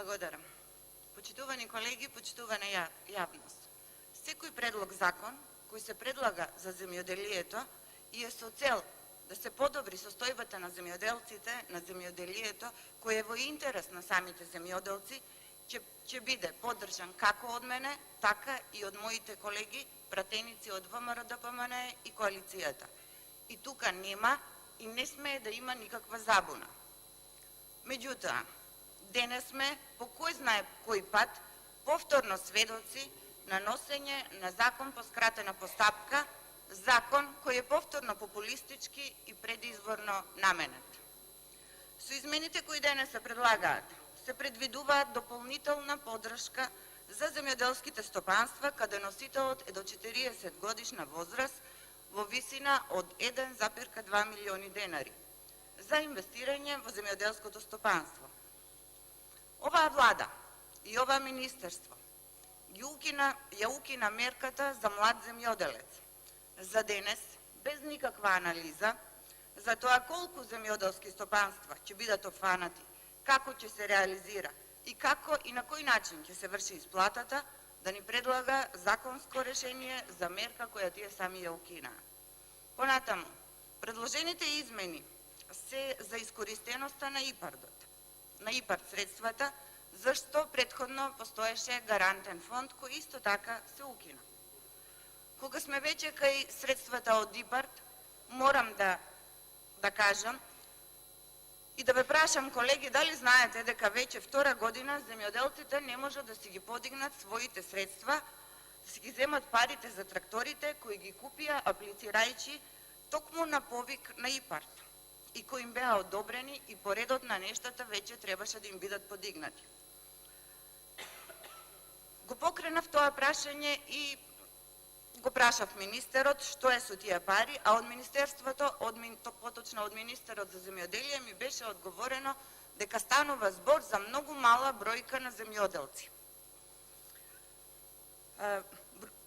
Благодарам. Почитувани колеги, почитувана јавност. Секој предлог закон кој се предлага за земјоделието и е со цел да се подобри состојбата на земјоделците, на земјоделието, кој е во интерес на самите земјоделци, ќе биде поддржан како од мене, така и од моите колеги, пратеници од ВМРО-ДПМН и коалицијата. И тука нема и не смее да има никаква забуна. Меѓутоа, денес сме по кој знае кој пат повторно сведоци на носење на закон по скратена постапка, закон кој е повторно популистички и предизборно наменет. Со измените кои денес се предлагаат, се предвидуваат дополнителна поддршка за земјоделските стопанства, каде носителот е до 40 годишна возраст во висина од 1,2 милиони денари за инвестирање во земјоделското стопанство. Оваа влада и ова министерство ја укина мерката за млад земјоделец. За денес, без никаква анализа, за тоа колку земјоделски стопанства ќе бидат офанати, како ќе се реализира и како и на кој начин ќе се врши исплатата, да ни предлага законско решение за мерка која тие сами ја укинаа. Понатаму, предложените измени се за искористеноста на ИПАРД средствата, зашто предходно постоеше гарантен фонд кој исто така се укина. Кога сме веќе кај средствата од ИПАРД, морам да кажам и да ве прашам, колеги, дали знаете дека веќе втора година земјоделците не можат да си ги подигнат своите средства, да си ги земат парите за тракторите кои ги купија аплицирајќи токму на повик на ИПАРД и кои им беа одобрени и по редот на нештата веќе требаше да им бидат подигнати. Го покренав тоа прашање и го прашав министерот што е со тие пари, а од министерството, поточно од министерот за земјоделие, ми беше одговорено дека станува збор за многу мала бројка на земјоделци.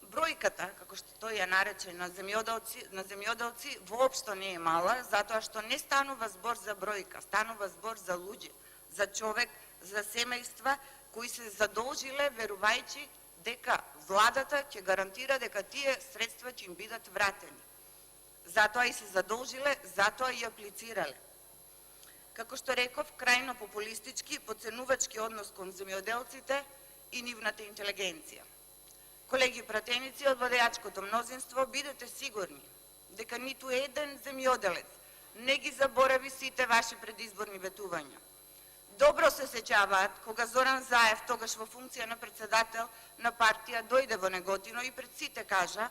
Бројката, како што тој ја нарече, на земјоделци воопшто не е мала, затоа што не станува збор за бројка, станува збор за луѓе, за човек, за семејства кои се задолжиле верувајќи дека владата ќе гарантира дека тие средства ќе им бидат вратени. Затоа и се задолжиле, затоа и аплицирале. Како што реков, крајно популистички, подценувачки однос кон земјоделците и нивната интелигенција. Колеги пратеници од владеачкото мнозинство, бидете сигурни дека ниту еден земјоделец не ги заборави сите ваши предизборни ветувања. Добро се сеќаваат кога Зоран Заев, тогаш во функција на председател на партија, дојде во Неготино и пред сите кажа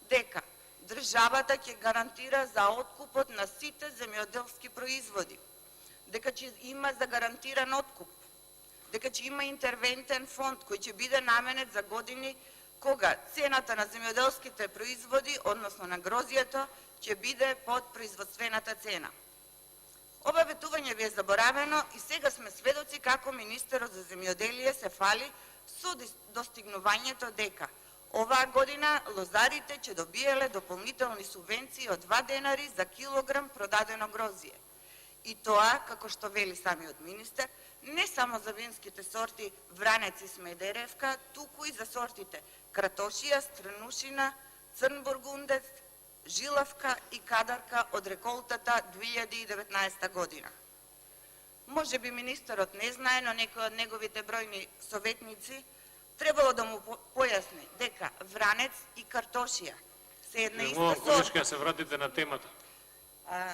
дека државата ќе гарантира за откупот на сите земјоделски производи, дека ќе има загарантиран откуп, дека ќе има интервентен фонд кој ќе биде наменет за години кога цената на земјоделските производи, односно на грозието, ќе биде под производствената цена. Ова ветување ви е заборавено и сега сме сведоци како министерот за земјоделие се фали со достигнувањето дека оваа година лозарите ќе добиеле дополнителни субвенции од 2 денари за килограм продадено грозие. И тоа, како што вели самиот министер, не само за винските сорти Вранец и Смедеревка, туку и за сортите Кратошија, Странушина, Црн бургундец, Жилавка и Кадарка од реколтата 2019 година. Може би министерот не знае, но некој од неговите бројни советници требало да му појасни дека Вранец и Картошија се една иста сорта. Колешка, се вратите на темата.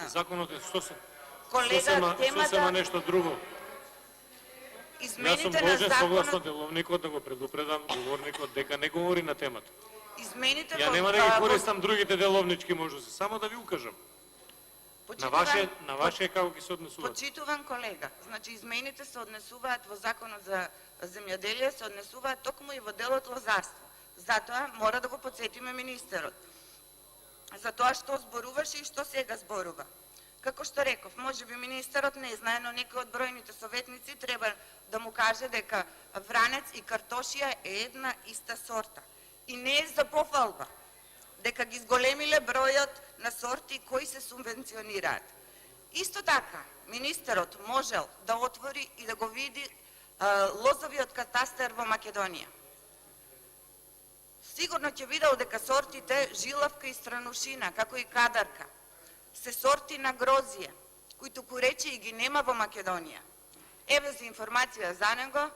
Законот е темата нешто друго. Јас сум должен согласно деловникот да го предупредам говорникот дека не говори на темата. Ја нема да ги користам другите деловнички можности, само да ви укажам. На ваше како ги се однесуваат. Почитуван колега, значи измените се однесуваат во Законот за земјоделие, се однесуваат токму и во делот лозарство. Затоа мора да го потсетиме министерот. За тоа што зборуваше и што сега зборува. Како што реков, може би министерот не знае, но некој од бројните советници треба да му каже дека Вранец и Картошија е една иста сорта. И не е за пофалба дека ги зголемиле бројот на сорти кои се субвенционираат. Исто така, министерот можел да отвори и да го види лозови од катастар во Македонија. Сигурно ќе видел дека сортите жилавка и странушина, како и кадарка, се сорти на грозие, кои тукурече и ги нема во Македонија. Еве за информација за него,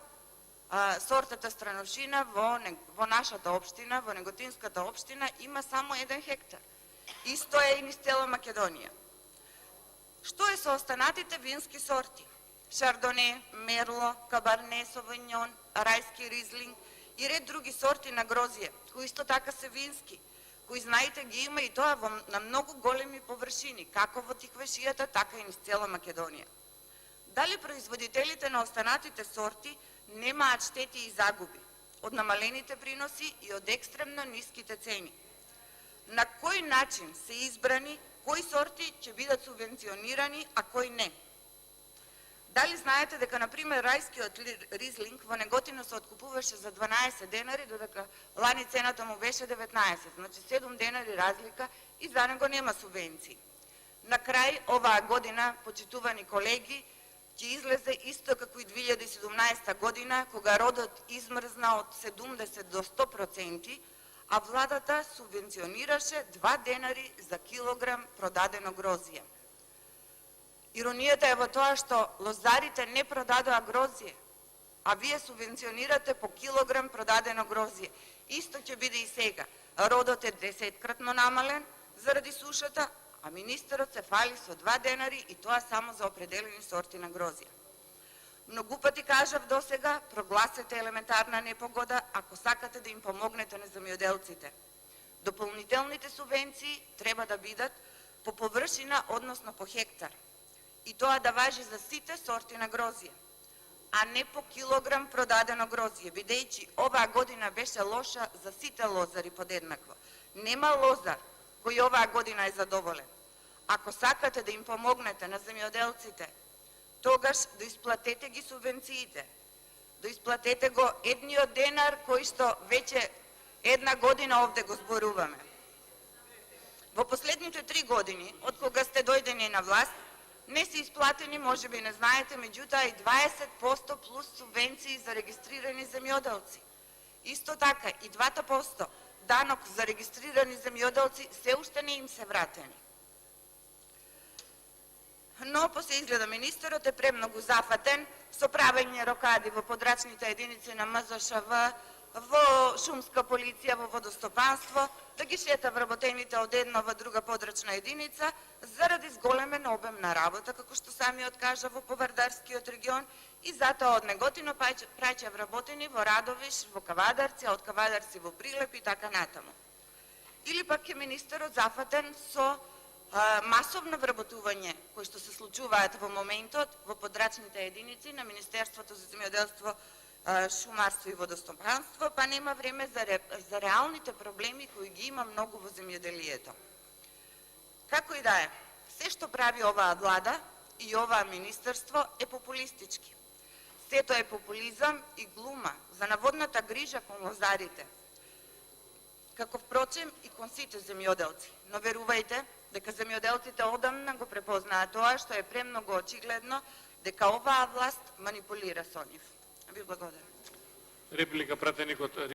сортата странушина во нашата општина, во Неготинската општина, има само 1 хектар. Исто е и низ цела Македонија. Што е со останатите вински сорти? Шардоне, Мерло, Кабарне, Совиньон, Рајски Ризлинг и ред други сорти на грозие, кои исто така се вински, кои знаете ги има и тоа на многу големи површини, како во Тиквешијата, така и низ цела Македонија. Дали производителите на останатите сорти немаат штети и загуби од намалените приноси и од екстремно ниските цени? На кој начин се избрани кои сорти ќе бидат субвенционирани, а кои не? Дали знаете дека, например, рајскиот ризлинг во Неготино се откупуваше за 12 денари, додека лани цената му беше 19, значи 7 денари разлика и за него нема субвенции. На крај, оваа година, почитувани колеги, ќе излезе исто како и 2017 година, кога родот измрзна од 70 до 100%, а владата субвенционираше 2 денари за килограм продадено грозие. Иронијата е во тоа што лозарите не продадоа грозие, а вие субвенционирате по килограм продадено грозие. Исто ќе биде и сега. Родот е 10-кратно намален заради сушата, а министерот се фали со 2 денари и тоа само за определени сорти на грозие. Многу пати кажав досега, прогласете елементарна непогода ако сакате да им помогнете на земјоделците. Дополнителните субвенции треба да бидат по површина, односно по хектар. И тоа да важи за сите сорти на грозие, а не по килограм продадено грозие, бидејќи оваа година беше лоша за сите лозари подеднакво. Нема лозар кој оваа година е задоволен. Ако сакате да им помогнете на земјоделците, тогаш доисплатете ги субвенциите. Доисплатете го едниот денар кој што веќе 1 година овде го зборуваме. Во последните 3 години, од кога сте дојдени на власт, не се исплатени, може би не знаете, меѓутоа и 20% плюс субвенции за регистрирани земјоделци. Исто така и 2% данок за регистрирани земјоделци се уште не им се вратени. Но по се изгледа министерот е премногу зафатен со правење рокади во подрачните единици на МЗШВ, во шумска полиција, во водостопанство, да ги шета вработените од една во друга подрачна единица, заради зголемен обем на работа, како што самиот кажа, во Повардарскиот регион, и затоа од Неготино праќа вработени во Радовиш, во Кавадарци, а од Кавадарци во Прилеп и така натаму. Или пак е министерот зафатен со масовно вработување, кои што се случуваат во моментот во подрачните единици на Министерството за земјоделство, шумарство и водостопанство, па нема време за реалните проблеми кои ги има многу во земјоделието. Како и да е, се што прави оваа влада и оваа министерство е популистички. Сето е популизам и глума за наводната грижа кон лозарите, како впрочем и кон сите земјоделци. Но верувајте дека земјоделците одамна го препознаат тоа, што е премногу очигледно дека оваа власт манипулира со нив. Ви благодарам. Реплика пратеник од